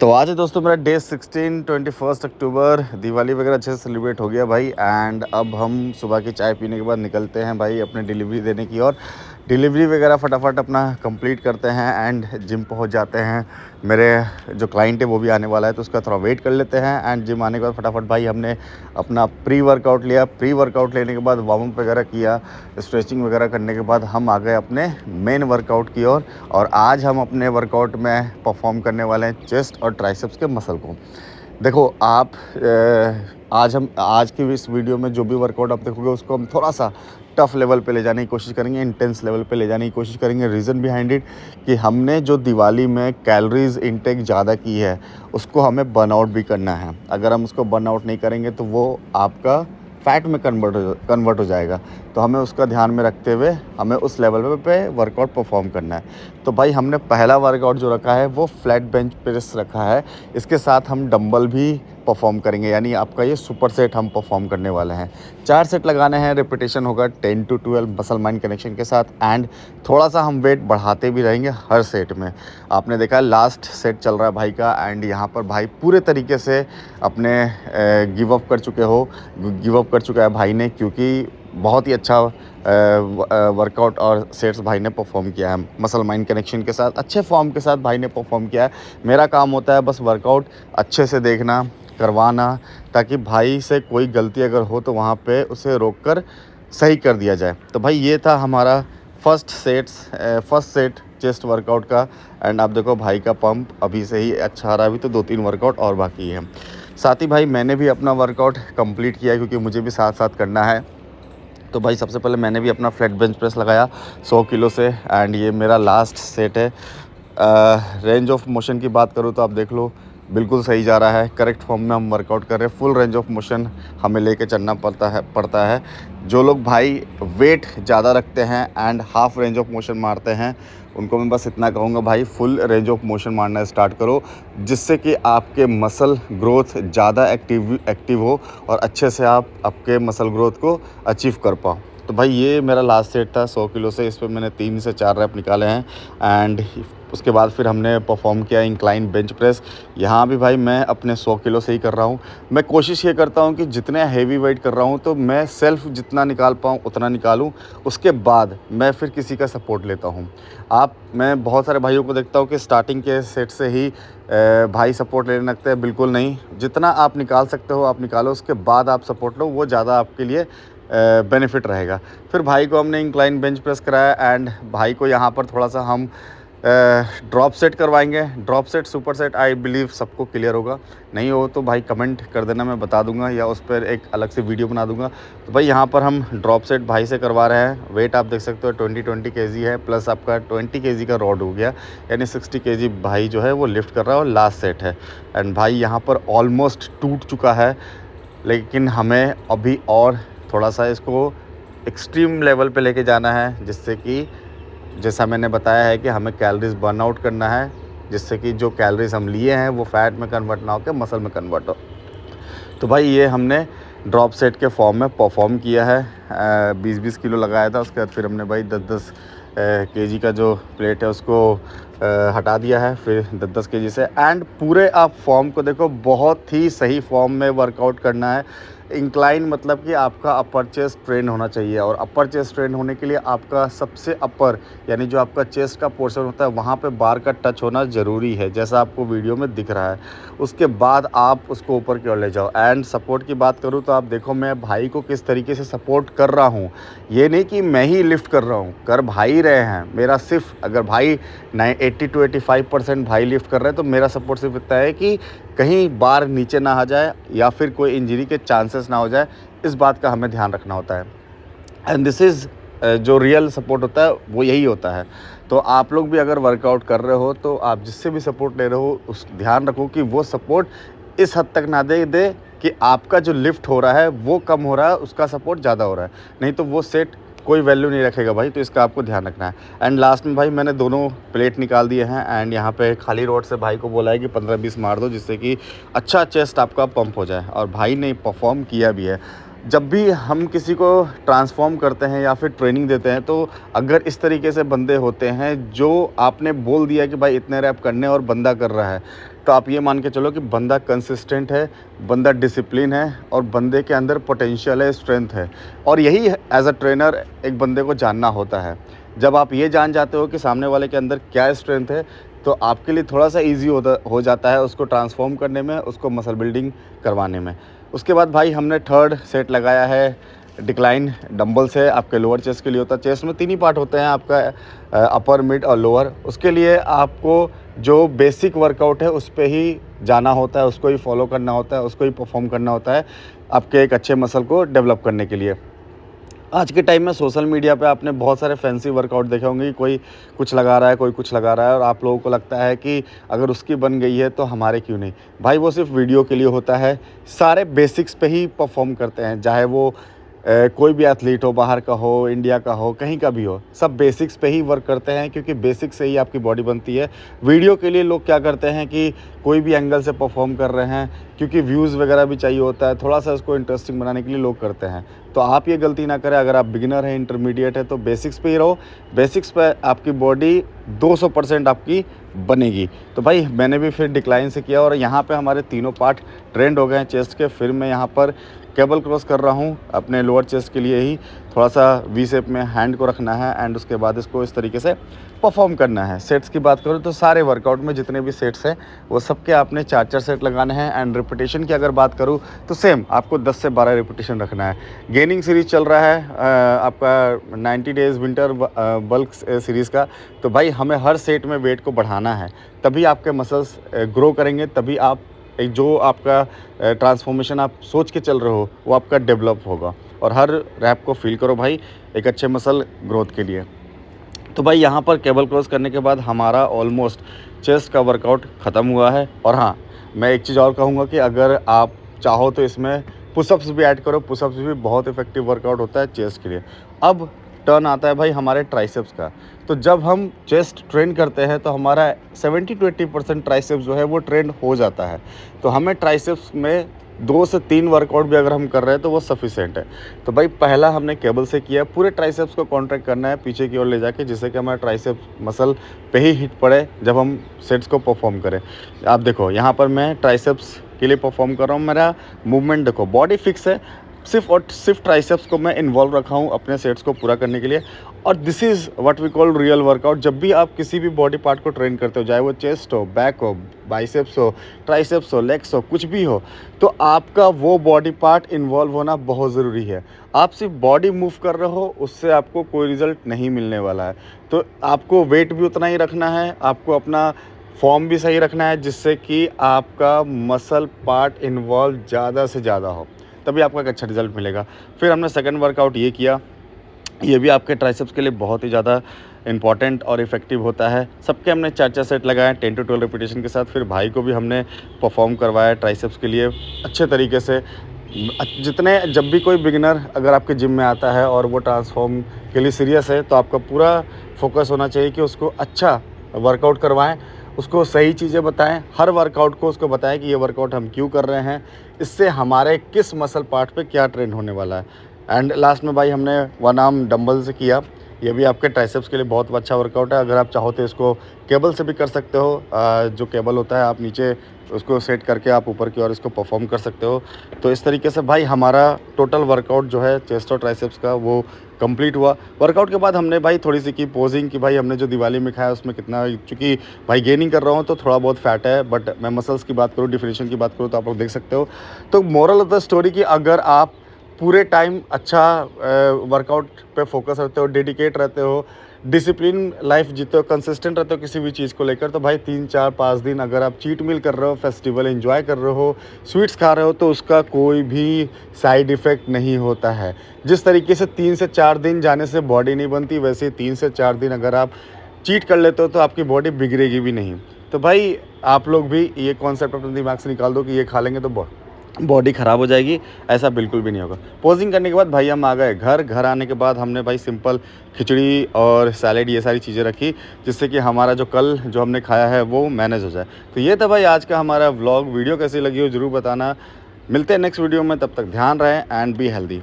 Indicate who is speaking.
Speaker 1: तो आज है दोस्तों मेरा डे 16 21 अक्टूबर। दिवाली वगैरह अच्छे से सेलिब्रेट हो गया भाई। एंड अब हम सुबह की चाय पीने के बाद निकलते हैं भाई अपने डिलीवरी देने की। और डिलीवरी वगैरह फटाफट अपना कंप्लीट करते हैं एंड जिम पहुंच जाते हैं। मेरे जो क्लाइंट है वो भी आने वाला है तो उसका थोड़ा वेट कर लेते हैं। एंड जिम आने के बाद फटाफट भाई हमने अपना प्री वर्कआउट लिया। प्री वर्कआउट लेने के बाद वार्म अप वगैरह किया, स्ट्रेचिंग वगैरह करने के बाद हम आ गए अपने मेन वर्कआउट की ओर। और आज हम अपने वर्कआउट में परफॉर्म करने वाले हैं चेस्ट और ट्राइसेप्स के मसल को। देखो आप आज की इस वीडियो में जो भी वर्कआउट आप देखोगे उसको हम थोड़ा सा टफ लेवल पे ले जाने की कोशिश करेंगे, इंटेंस लेवल पे ले जाने की कोशिश करेंगे। रीज़न बिहाइंड इट कि हमने जो दिवाली में कैलोरीज इनटेक ज़्यादा की है उसको हमें बर्न आउट भी करना है। अगर हम उसको बर्न आउट नहीं करेंगे तो वो आपका फ़ैट में कन्वर्ट हो जाएगा। तो हमें उसका ध्यान में रखते हुए हमें उस लेवल पे वर्कआउट परफॉर्म करना है। तो भाई हमने पहला वर्कआउट जो रखा है वो फ्लैट बेंच प्रेस रखा है। इसके साथ हम डंबल भी परफॉर्म करेंगे, यानी आपका ये सुपर सेट हम परफॉर्म करने वाले हैं। 4 सेट लगाने हैं, रिपीटेशन होगा 10 to 12 मसल माइंड कनेक्शन के साथ। एंड थोड़ा सा हम वेट बढ़ाते भी रहेंगे हर सेट में। आपने देखा है लास्ट सेट चल रहा है भाई का एंड यहाँ पर भाई पूरे तरीके से अपने गिव अप कर चुका है भाई ने, क्योंकि बहुत ही अच्छा वर्कआउट और सेट्स भाई ने परफॉर्म किया है मसल माइंड कनेक्शन के साथ। अच्छे फॉर्म के साथ भाई ने परफॉर्म किया है। मेरा काम होता है बस वर्कआउट अच्छे से देखना, करवाना, ताकि भाई से कोई गलती अगर हो तो वहाँ पे उसे रोककर सही कर दिया जाए। तो भाई ये था हमारा फर्स्ट सेट चेस्ट वर्कआउट का। एंड आप देखो भाई का पंप अभी से ही अच्छा आ रहा है। अभी तो 2-3 वर्कआउट और बाकी है। साथ ही भाई मैंने भी अपना वर्कआउट कंप्लीट किया है क्योंकि मुझे भी साथ साथ करना है। तो भाई सबसे पहले मैंने भी अपना फ्लैट बेंच प्रेस लगाया 100 किलो से। एंड ये मेरा लास्ट सेट है। रेंज ऑफ मोशन की बात करूँ तो आप देख लो बिल्कुल सही जा रहा है। करेक्ट फॉर्म में हम वर्कआउट कर रहे हैं। फुल रेंज ऑफ मोशन हमें लेके चलना पड़ता है। जो लोग भाई वेट ज़्यादा रखते हैं and half range of motion मारते हैं उनको मैं बस इतना कहूँगा भाई फुल रेंज ऑफ मोशन मारना स्टार्ट करो, जिससे कि आपके मसल ग्रोथ ज़्यादा एक्टिव हो और अच्छे से आप आपके मसल ग्रोथ को अचीव कर पाओ। तो भाई ये मेरा लास्ट सेट था 100 किलो से। इस पर मैंने 3 से 4 रैप निकाले हैं। एंड उसके बाद फिर हमने परफॉर्म किया इंक्लाइन बेंच प्रेस। यहाँ भी भाई मैं अपने 100 किलो से ही कर रहा हूँ। मैं कोशिश ये करता हूँ कि जितने हेवी वेट कर रहा हूँ तो मैं सेल्फ जितना निकाल पाऊँ उतना निकालूँ, उसके बाद मैं फिर किसी का सपोर्ट लेता हूँ। मैं बहुत सारे भाइयों को देखता हूँ कि स्टार्टिंग के सेट से ही भाई सपोर्ट लेने लगते हैं। बिल्कुल नहीं, जितना आप निकाल सकते हो आप निकालो, उसके बाद आप सपोर्ट लो, वो ज़्यादा आपके लिए बेनिफिट रहेगा। फिर भाई को हमने इंक्लाइन बेंच प्रेस कराया एंड भाई को यहाँ पर थोड़ा सा हम ड्रॉप सेट करवाएंगे। Drop set super set I believe सबको क्लियर होगा। नहीं हो तो भाई कमेंट कर देना, मैं बता दूंगा या उस पर एक अलग से वीडियो बना दूंगा। तो भाई यहाँ पर हम ड्रॉप सेट भाई से करवा रहे हैं। वेट आप देख सकते हो 20 kg है, प्लस आपका 20 kg का रॉड हो गया, यानी 60 kg भाई जो है वो लिफ्ट कर रहा है और लास्ट सेट है। एंड भाई यहाँ पर ऑलमोस्ट टूट चुका है, लेकिन हमें अभी और थोड़ा सा इसको एक्सट्रीम लेवल पे लेके जाना है, जिससे कि जैसा मैंने बताया है कि हमें कैलोरीज बर्न आउट करना है, जिससे कि जो कैलोरीज हम लिए हैं वो फैट में कन्वर्ट ना होकर मसल में कन्वर्ट हो। तो भाई ये हमने ड्रॉप सेट के फॉर्म में परफॉर्म किया है। 20-20 किलो लगाया था। उसके बाद फिर हमने भाई 10-10 केजी का जो प्लेट है उसको हटा दिया है फिर 10-10 केजी से। एंड पूरे आप फॉर्म को देखो, बहुत ही सही फॉर्म में वर्कआउट करना है। इंक्लाइन मतलब कि आपका अपर चेस्ट ट्रेन होना चाहिए, और अपर चेस्ट ट्रेन होने के लिए आपका सबसे अपर यानी जो आपका चेस्ट का पोर्शन होता है वहाँ पे बार का टच होना ज़रूरी है, जैसा आपको वीडियो में दिख रहा है। उसके बाद आप उसको ऊपर की ओर ले जाओ। एंड सपोर्ट की बात करूँ तो आप देखो मैं भाई को किस तरीके से सपोर्ट कर रहा हूँ। ये नहीं कि मैं ही लिफ्ट कर रहा हूँ, कर भाई रहे हैं। मेरा सिर्फ अगर भाई 80 to 85% भाई लिफ्ट कर रहे हैं तो मेरा सपोर्ट सिर्फ इतना है कि कहीं बार नीचे ना आ जाए या फिर कोई इंजरी के चांसेस ना हो जाए। इस बात का हमें ध्यान रखना होता है। एंड दिस इज़ जो रियल सपोर्ट होता है वो यही होता है। तो आप लोग भी अगर वर्कआउट कर रहे हो तो आप जिससे भी सपोर्ट ले रहे हो उस ध्यान रखो कि वो सपोर्ट इस हद तक ना दे कि आपका जो लिफ्ट हो रहा है वो कम हो रहा है, उसका सपोर्ट ज़्यादा हो रहा है, नहीं तो वो सेट कोई वैल्यू नहीं रखेगा भाई। तो इसका आपको ध्यान रखना है। एंड लास्ट में भाई मैंने दोनों प्लेट निकाल दिए हैं। एंड यहाँ पे खाली रोड से भाई को बोला है कि 15-20 मार दो, जिससे कि अच्छा चेस्ट आपका पंप हो जाए। और भाई ने परफॉर्म किया भी है। जब भी हम किसी को ट्रांसफॉर्म करते हैं या फिर ट्रेनिंग देते हैं, तो अगर इस तरीके से बंदे होते हैं जो आपने बोल दिया कि भाई इतने रैप करने और बंदा कर रहा है, तो आप ये मान के चलो कि बंदा कंसिस्टेंट है, बंदा डिसिप्लिन है और बंदे के अंदर पोटेंशियल है, स्ट्रेंथ है। और यही एज अ ट्रेनर एक बंदे को जानना होता है। जब आप ये जान जाते हो कि सामने वाले के अंदर क्या स्ट्रेंथ है, तो आपके लिए थोड़ा सा ईजी हो जाता है उसको ट्रांसफॉर्म करने में, उसको मसल बिल्डिंग करवाने में। उसके बाद भाई हमने थर्ड सेट लगाया है डिक्लाइन डंबल से। आपके लोअर चेस्ट के लिए होता है। चेस्ट में 3 ही पार्ट होते हैं आपका, अपर, मिड और लोअर। उसके लिए आपको जो बेसिक वर्कआउट है उस पे ही जाना होता है, उसको ही फॉलो करना होता है, उसको ही परफॉर्म करना होता है आपके एक अच्छे मसल को डेवलप करने के लिए। आज के टाइम में सोशल मीडिया पे आपने बहुत सारे फैंसी वर्कआउट देखे होंगे कि कोई कुछ लगा रहा है, कोई कुछ लगा रहा है, और आप लोगों को लगता है कि अगर उसकी बन गई है तो हमारे क्यों नहीं। भाई वो सिर्फ वीडियो के लिए होता है। सारे बेसिक्स पे ही परफॉर्म करते हैं, चाहे वो कोई भी एथलीट हो, बाहर का हो, इंडिया का हो, कहीं का भी हो, सब बेसिक्स पे ही वर्क करते हैं, क्योंकि बेसिक्स से ही आपकी बॉडी बनती है। वीडियो के लिए लोग क्या करते हैं कि कोई भी एंगल से परफॉर्म कर रहे हैं, क्योंकि व्यूज़ वगैरह भी चाहिए होता है, थोड़ा सा उसको इंटरेस्टिंग बनाने के लिए लोग करते हैं। तो आप ये गलती ना करें। अगर आप बिगिनर हैं, इंटरमीडिएट है, तो बेसिक्स पे ही रहो। बेसिक्स पे आपकी बॉडी 200% आपकी बनेगी। तो भाई मैंने भी फिर डिक्लाइन से किया और यहाँ पे हमारे तीनों पार्ट ट्रेंड हो गए हैं चेस्ट के। फिर मैं यहाँ पर केबल क्रॉस कर रहा हूँ अपने लोअर चेस्ट के लिए ही। थोड़ा सा वी शेप में हैंड को रखना है एंड उसके बाद इसको इस तरीके से परफॉर्म करना है। सेट्स की बात करूँ तो सारे वर्कआउट में जितने भी सेट्स हैं वो सबके आपने 4-4 सेट लगाने हैं। एंड रिपीटेशन की अगर बात करूँ तो सेम आपको 10 से 12 रिपीटेशन रखना है। गेनिंग सीरीज़ चल रहा है आपका 90 डेज़ विंटर बल्क सीरीज़ का। तो भाई हमें हर सेट में वेट को बढ़ाना है, तभी आपके मसल्स ग्रो करेंगे, तभी आप एक जो आपका ट्रांसफॉर्मेशन आप सोच के चल रहे हो वो आपका डेवलप होगा। और हर रैप को फील करो भाई एक अच्छे मसल ग्रोथ के लिए। तो भाई यहाँ पर केबल क्रॉस करने के बाद हमारा ऑलमोस्ट चेस्ट का वर्कआउट ख़त्म हुआ है। और हाँ, मैं एक चीज़ और कहूँगा कि अगर आप चाहो तो इसमें पुशअप्स भी ऐड करो। पुशअप्स भी बहुत इफेक्टिव वर्कआउट होता है चेस्ट के लिए। अब टर्न आता है भाई हमारे ट्राइसेप्स का। तो जब हम चेस्ट ट्रेन करते हैं तो हमारा 70-80% ट्राइसेप्स जो है वो ट्रेन हो जाता है। तो हमें ट्राइसेप्स में 2 से 3 वर्कआउट भी अगर हम कर रहे हैं तो वो सफिशिएंट है। तो भाई पहला हमने केबल से किया, पूरे ट्राइसेप्स को कॉन्ट्रैक्ट करना है पीछे की ओर ले जाके, जिससे कि हमारा ट्राइसेप्स मसल पे ही हिट पड़े जब हम सेट्स को परफॉर्म करें। आप देखो यहाँ पर मैं ट्राइसेप्स के लिए परफॉर्म कर रहा हूँ। मेरा मूवमेंट देखो, बॉडी फिक्स है, सिर्फ ट्राइसेप्स को मैं इन्वॉल्व रखा हूँ अपने सेट्स को पूरा करने के लिए। और this is what we call real workout. जब भी आप किसी भी बॉडी पार्ट को ट्रेन करते हो, चाहे वो चेस्ट हो, बैक हो, बाइसेप्स हो, ट्राइसेप्स हो, लेग्स हो, कुछ भी हो, तो आपका वो बॉडी पार्ट इन्वॉल्व होना बहुत ज़रूरी है। आप सिर्फ बॉडी मूव कर रहे हो, उससे आपको कोई रिज़ल्ट नहीं मिलने वाला है। तो आपको वेट भी उतना ही रखना है, आपको अपना फॉर्म भी सही रखना है, जिससे कि आपका मसल पार्ट इन्वॉल्व ज़्यादा से ज़्यादा हो, तभी आपको एक अच्छा रिजल्ट मिलेगा। फिर हमने सेकंड वर्कआउट ये किया। ये भी आपके ट्राइसेप्स के लिए बहुत ही ज़्यादा इंपॉर्टेंट और इफेक्टिव होता है। सबके हमने 4-4 सेट लगाए 10 to 12 रिपीटेशन के साथ। फिर भाई को भी हमने परफॉर्म करवाया ट्राइसेप्स के लिए अच्छे तरीके से। जब भी कोई बिगिनर अगर आपके जिम में आता है और वो ट्रांसफॉर्म के लिए सीरियस है, तो आपका पूरा फोकस होना चाहिए कि उसको अच्छा वर्कआउट करवाएं, उसको सही चीज़ें बताएं, हर वर्कआउट को उसको बताएं कि ये वर्कआउट हम क्यों कर रहे हैं, इससे हमारे किस मसल पार्ट पे क्या ट्रेन होने वाला है। एंड लास्ट में भाई हमने 1 आर्म डंबल से किया। ये भी आपके ट्राइसेप्स के लिए बहुत अच्छा वर्कआउट है। अगर आप चाहो तो इसको केबल से भी कर सकते हो। जो केबल होता है आप नीचे उसको सेट करके आप ऊपर की ओर इसको परफॉर्म कर सकते हो। तो इस तरीके से भाई हमारा टोटल वर्कआउट जो है चेस्ट और ट्राइसेप्स का वो कंप्लीट हुआ। वर्कआउट के बाद हमने भाई थोड़ी सी की पोजिंग कि भाई हमने जो दिवाली में खाया उसमें कितना, चूँकि भाई गेनिंग कर रहा हूँ तो थोड़ा बहुत फैट है, बट मैं मसल्स की बात करूँ, डिफिनेशन की बात करूँ तो आप लोग देख सकते हो। तो मोरल ऑफ द स्टोरी कि अगर आप पूरे टाइम अच्छा वर्कआउट पे फोकस रहते हो, डेडिकेट रहते हो, डिसिप्लिन लाइफ जीते हो, कंसिस्टेंट रहते हो किसी भी चीज़ को लेकर, तो भाई 3-4-5 दिन अगर आप चीट मील कर रहे हो, फेस्टिवल एंजॉय कर रहे हो, स्वीट्स खा रहे हो, तो उसका कोई भी साइड इफ़ेक्ट नहीं होता है। जिस तरीके से 3 से 4 दिन जाने से बॉडी नहीं बनती, वैसे 3 से 4 दिन अगर आप चीट कर लेते हो तो आपकी बॉडी बिगड़ेगी भी नहीं। तो भाई आप लोग भी ये कॉन्सेप्ट अपने दिमाग से निकाल दो कि ये खा लेंगे तो बॉडी ख़राब हो जाएगी, ऐसा बिल्कुल भी नहीं होगा। पोजिंग करने के बाद भाई हम आ गए घर आने के बाद हमने भाई सिंपल खिचड़ी और सैलेड ये सारी चीज़ें रखी, जिससे कि हमारा जो कल जो हमने खाया है वो मैनेज हो जाए। तो ये था भाई आज का हमारा व्लॉग। वीडियो कैसी लगी हो ज़रूर बताना। मिलते हैं नेक्स्ट वीडियो में, तब तक ध्यान रहें एंड बी हेल्दी।